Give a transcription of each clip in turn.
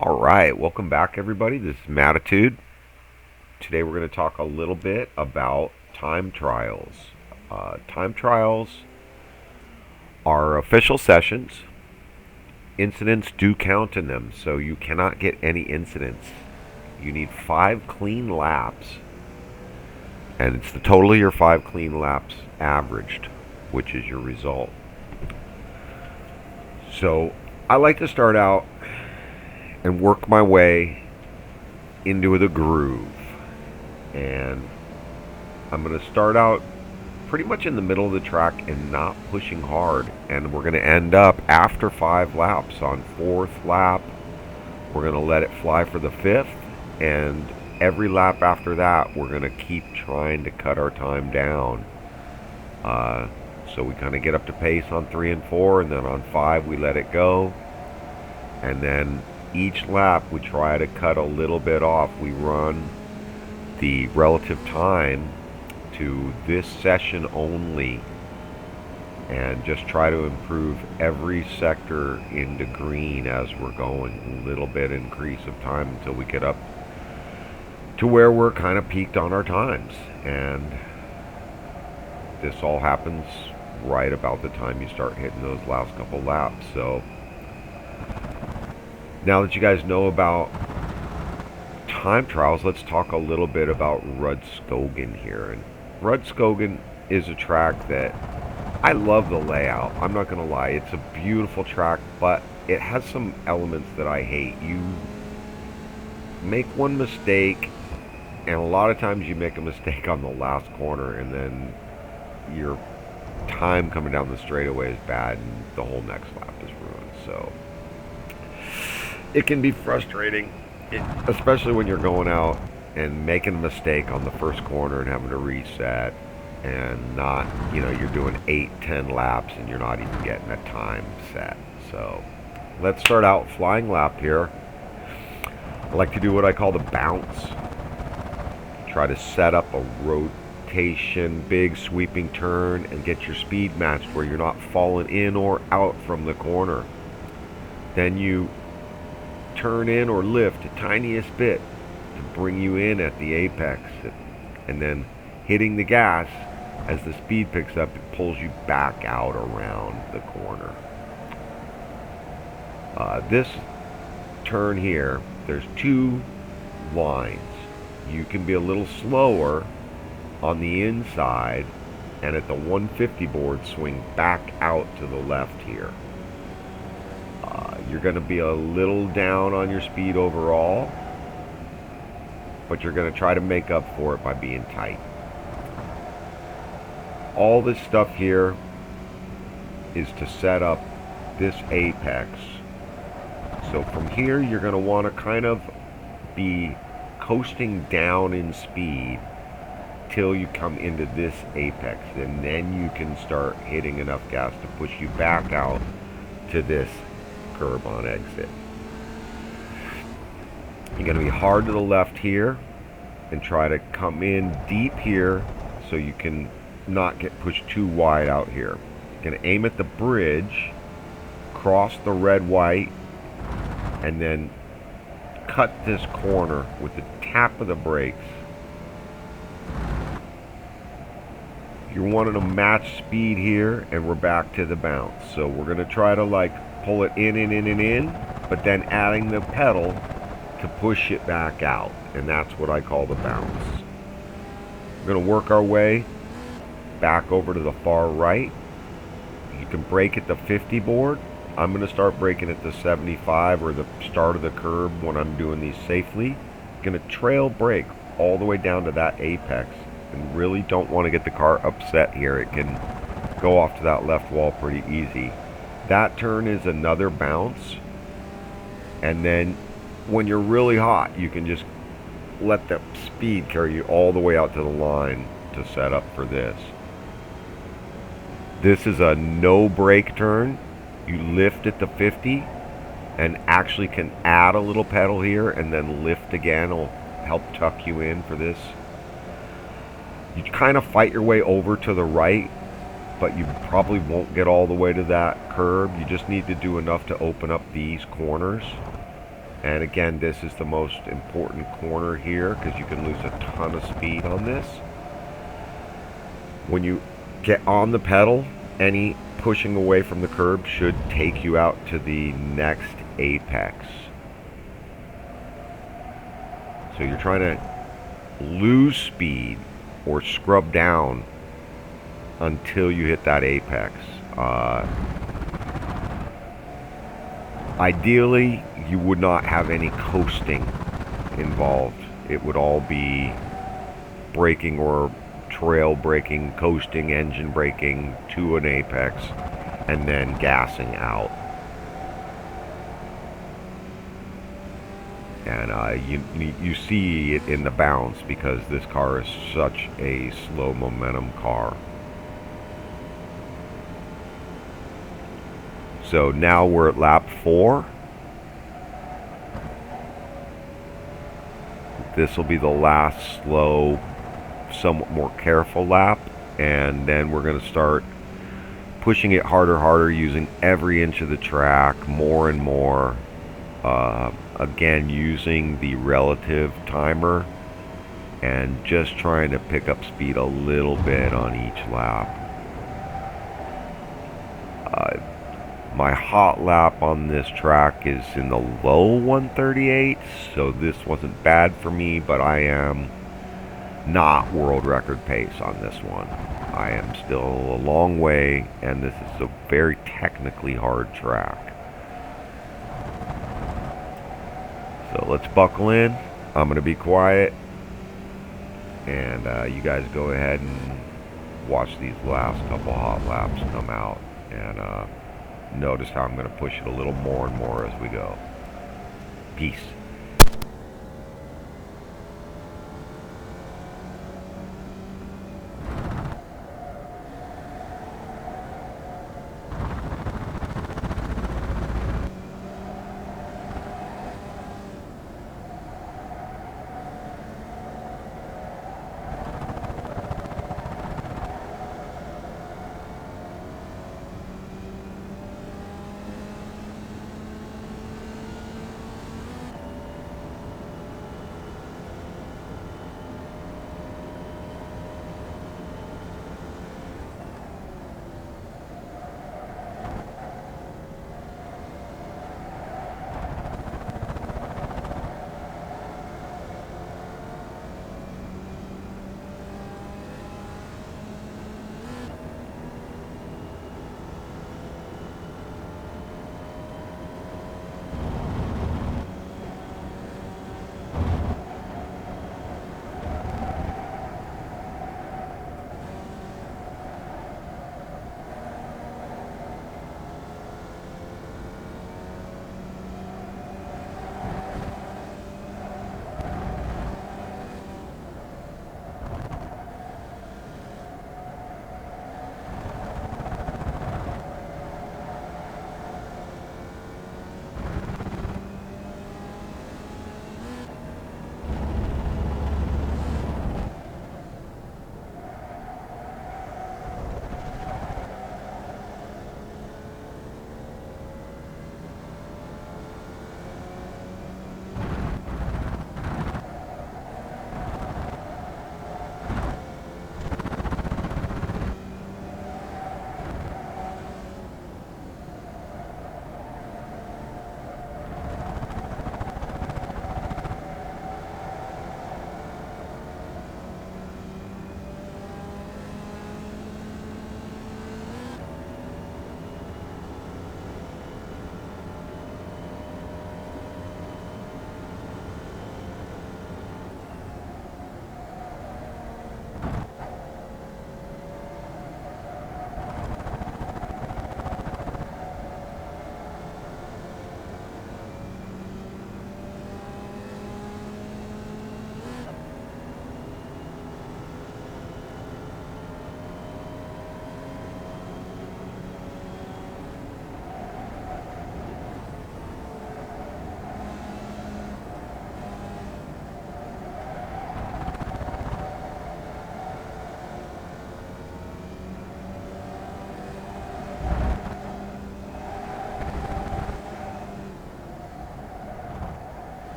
All right, welcome back, everybody. This is Matitude. Today, we're going to talk a little bit about time trials. Time trials are official sessions. Incidents do count in them, so you cannot get any incidents. You need 5 clean laps, and it's the total of your 5 clean laps averaged, which is your result. So, I like to start out and work my way into the groove. And I'm going to start out pretty much in the middle of the track and not pushing hard. And we're going to end up after 5 laps on 4th lap. We're going to let it fly for the 5th. And every lap after that, we're going to keep trying to cut our time down. So we kind of get up to pace on 3 and 4. And then on 5, we let it go. And then each lap, we try to cut a little bit off. We run the relative time to this session only and just try to improve every sector into green as we're going. A little bit increase of time until we get up to where we're kind of peaked on our times. And this all happens right about the time you start hitting those last couple laps. So now that you guys know about time trials, let's talk a little bit about Rudskogen here. And Rudskogen is a track that I love the layout. I'm not going to lie. It's a beautiful track, but it has some elements that I hate. You make one mistake, and a lot of times you make a mistake on the last corner, and then your time coming down the straightaway is bad, and the whole next lap is ruined. So it can be frustrating, especially when you're going out and making a mistake on the first corner and having to reset and not, you're doing 8-10 laps and you're not even getting a time set. So let's start out flying lap here. I like to do what I call the bounce. Try to set up a rotation, big sweeping turn, and get your speed matched where you're not falling in or out from the corner. Then you turn in or lift the tiniest bit to bring you in at the apex, and then hitting the gas as the speed picks up, it pulls you back out around the corner. This turn here, there's 2 lines. You can be a little slower on the inside and at the 150 board swing back out to the left here. You're going to be a little down on your speed overall, but you're going to try to make up for it by being tight. All this stuff here is to set up this apex. So from here, you're going to want to kind of be coasting down in speed till you come into this apex, and then you can start hitting enough gas to push you back out to this curb on exit. You're going to be hard to the left here and try to come in deep here so you can not get pushed too wide out here. You're going to aim at the bridge, cross the red-white, and then cut this corner with the tap of the brakes. You're wanting to match speed here, and we're back to the bounce. So we're going to try to pull it in, but then adding the pedal to push it back out. And that's what I call the bounce. We're going to work our way back over to the far right. You can brake at the 50 board. I'm going to start braking at the 75 or the start of the curb when I'm doing these safely. I'm going to trail brake all the way down to that apex, and really don't want to get the car upset here. It can go off to that left wall pretty easy. That turn is another bounce, and then when you're really hot, you can just let the speed carry you all the way out to the line to set up for this. This is a no brake turn. You lift at the 50 and actually can add a little pedal here and then lift again. It'll help tuck you in for this. You kind of fight your way over to the right, but you probably won't get all the way to that curb. You just need to do enough to open up these corners. And again, this is the most important corner here because you can lose a ton of speed on this. When you get on the pedal, any pushing away from the curb should take you out to the next apex. So you're trying to lose speed or scrub down until you hit that apex. Ideally, you would not have any coasting involved. It would all be braking or trail braking, coasting, engine braking to an apex, and then gassing out. And you see it in the bounce because this car is such a slow momentum car. So now we're at lap 4. This will be the last slow, somewhat more careful lap, and then we're going to start pushing it harder, using every inch of the track, more and more. Again, using the relative timer and just trying to pick up speed a little bit on each lap. My hot lap on this track is in the low 138, so this wasn't bad for me, but I am not world record pace on this one. I am still a long way, and this is a very technically hard track. So let's buckle in. I'm going to be quiet, and you guys go ahead and watch these last couple hot laps come out, and notice how I'm going to push it a little more and more as we go. Peace.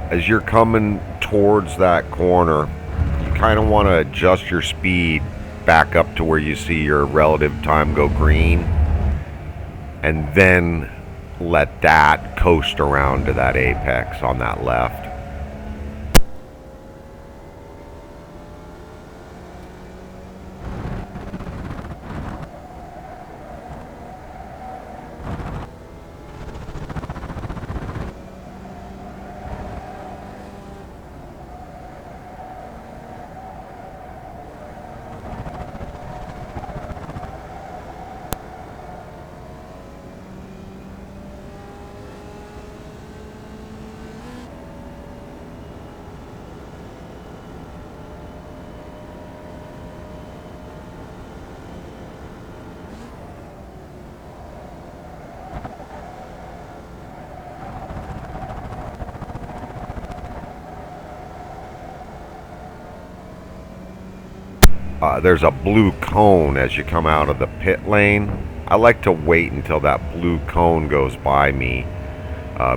as you're coming towards that corner, you kind of want to adjust your speed back up to where you see your relative time go green, and then let that coast around to that apex on that left. There's a blue cone as you come out of the pit lane. I like to wait until that blue cone goes by me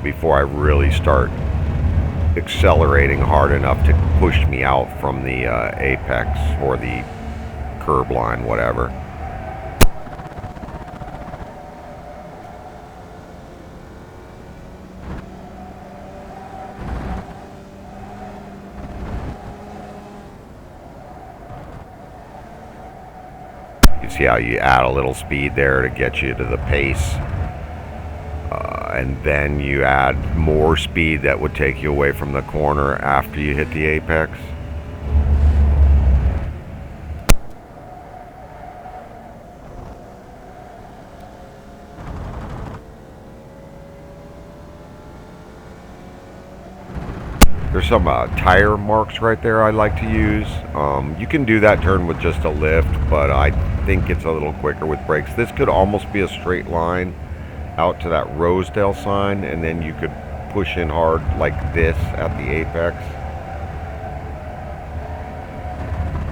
before I really start accelerating hard enough to push me out from the apex or the curb line, whatever. See how you add a little speed there to get you to the pace, and then you add more speed that would take you away from the corner after you hit the apex. There's some tire marks right there I like to use. You can do that turn with just a lift, but I think it's a little quicker with brakes. This could almost be a straight line out to that Rosedale sign, and then you could push in hard like this at the apex.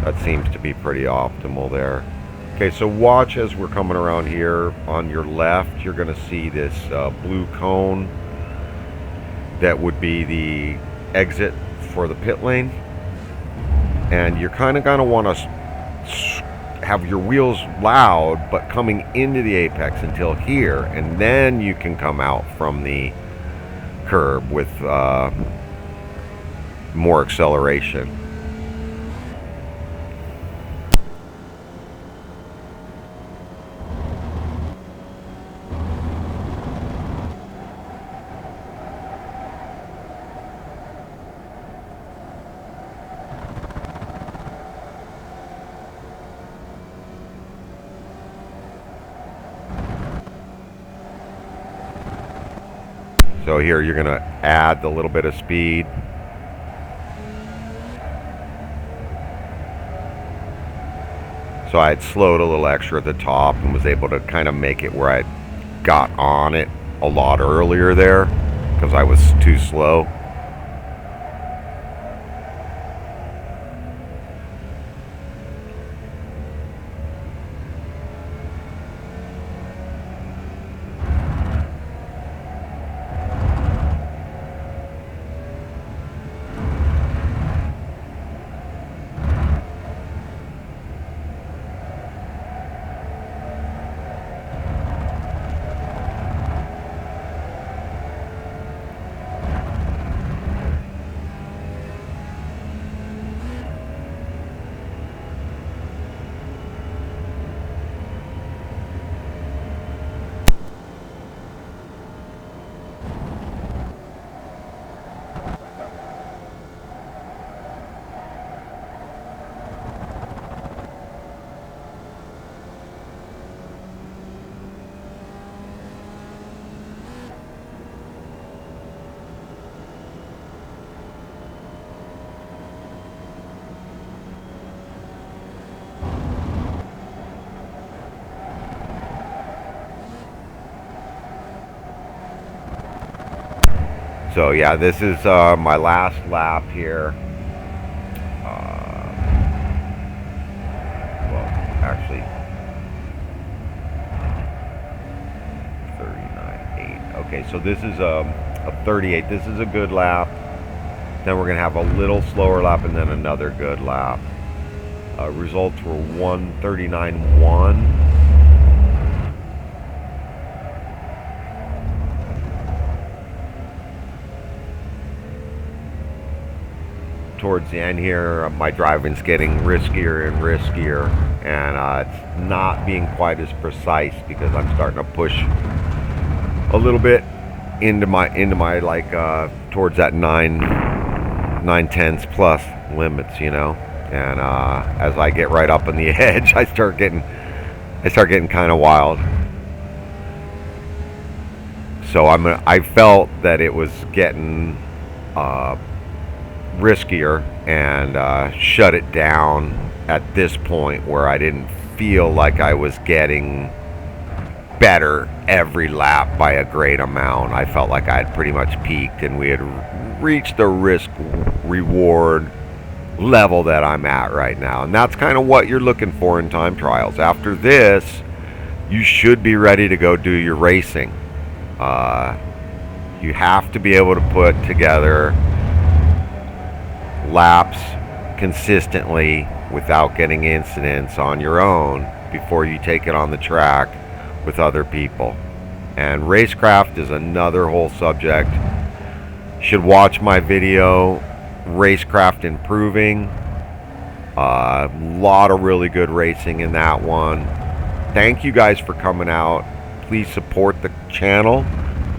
That seems to be pretty optimal there. Okay, so watch as we're coming around here. On your left, you're going to see this blue cone. That would be the exit for the pit lane, and you're kind of going to want to have your wheels loud but coming into the apex until here, and then you can come out from the curb with more acceleration. So here you're going to add the little bit of speed. So I had slowed a little extra at the top and was able to kind of make it where I got on it a lot earlier there because I was too slow. So yeah, this is my last lap here. Well, actually, 39.8. Okay, so this is a 38. This is a good lap. Then we're going to have a little slower lap and then another good lap. Results were 1:39.1. Towards the end here, my driving's getting riskier and riskier, and it's not being quite as precise because I'm starting to push a little bit into my like towards that 9/10 plus limits, you know. And as I get right up on the edge, I start getting kind of wild. So I felt that it was getting riskier, and shut it down at this point where I didn't feel like I was getting better every lap by a great amount. I felt like I had pretty much peaked and we had reached the risk reward level that I'm at right now. And that's kind of what you're looking for in time trials. After this, you should be ready to go do your racing. You have to be able to put together laps consistently without getting incidents on your own before you take it on the track with other people. And racecraft is another whole subject. You should watch my video, Racecraft Improving. A lot of really good racing in that one. Thank you guys for coming out. Please support the channel,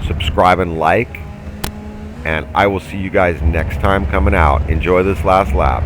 subscribe and like. And I will see you guys next time coming out. Enjoy this last lap.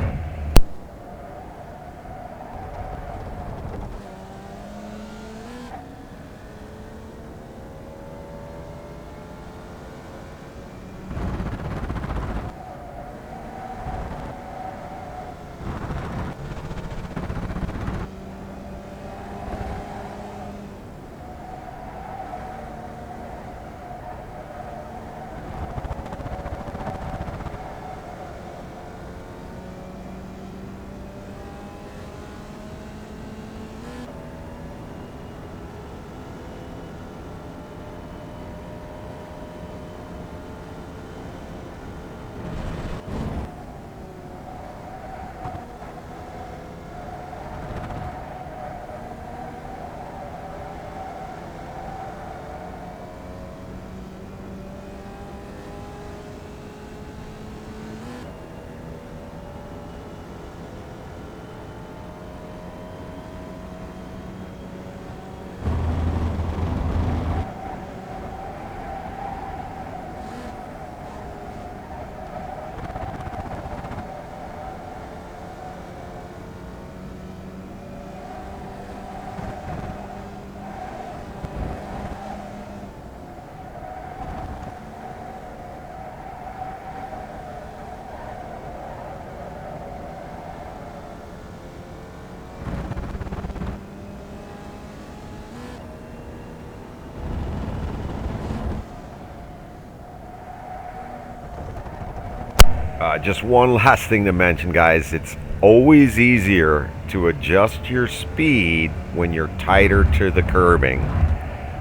Just one last thing to mention, guys. It's always easier to adjust your speed when you're tighter to the curbing.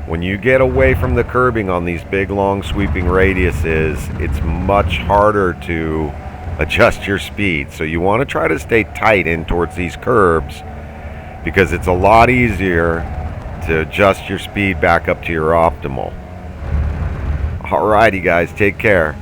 When you get away from the curbing on these big, long, sweeping radiuses, it's much harder to adjust your speed. So you want to try to stay tight in towards these curbs because it's a lot easier to adjust your speed back up to your optimal. Alrighty, guys. Take care.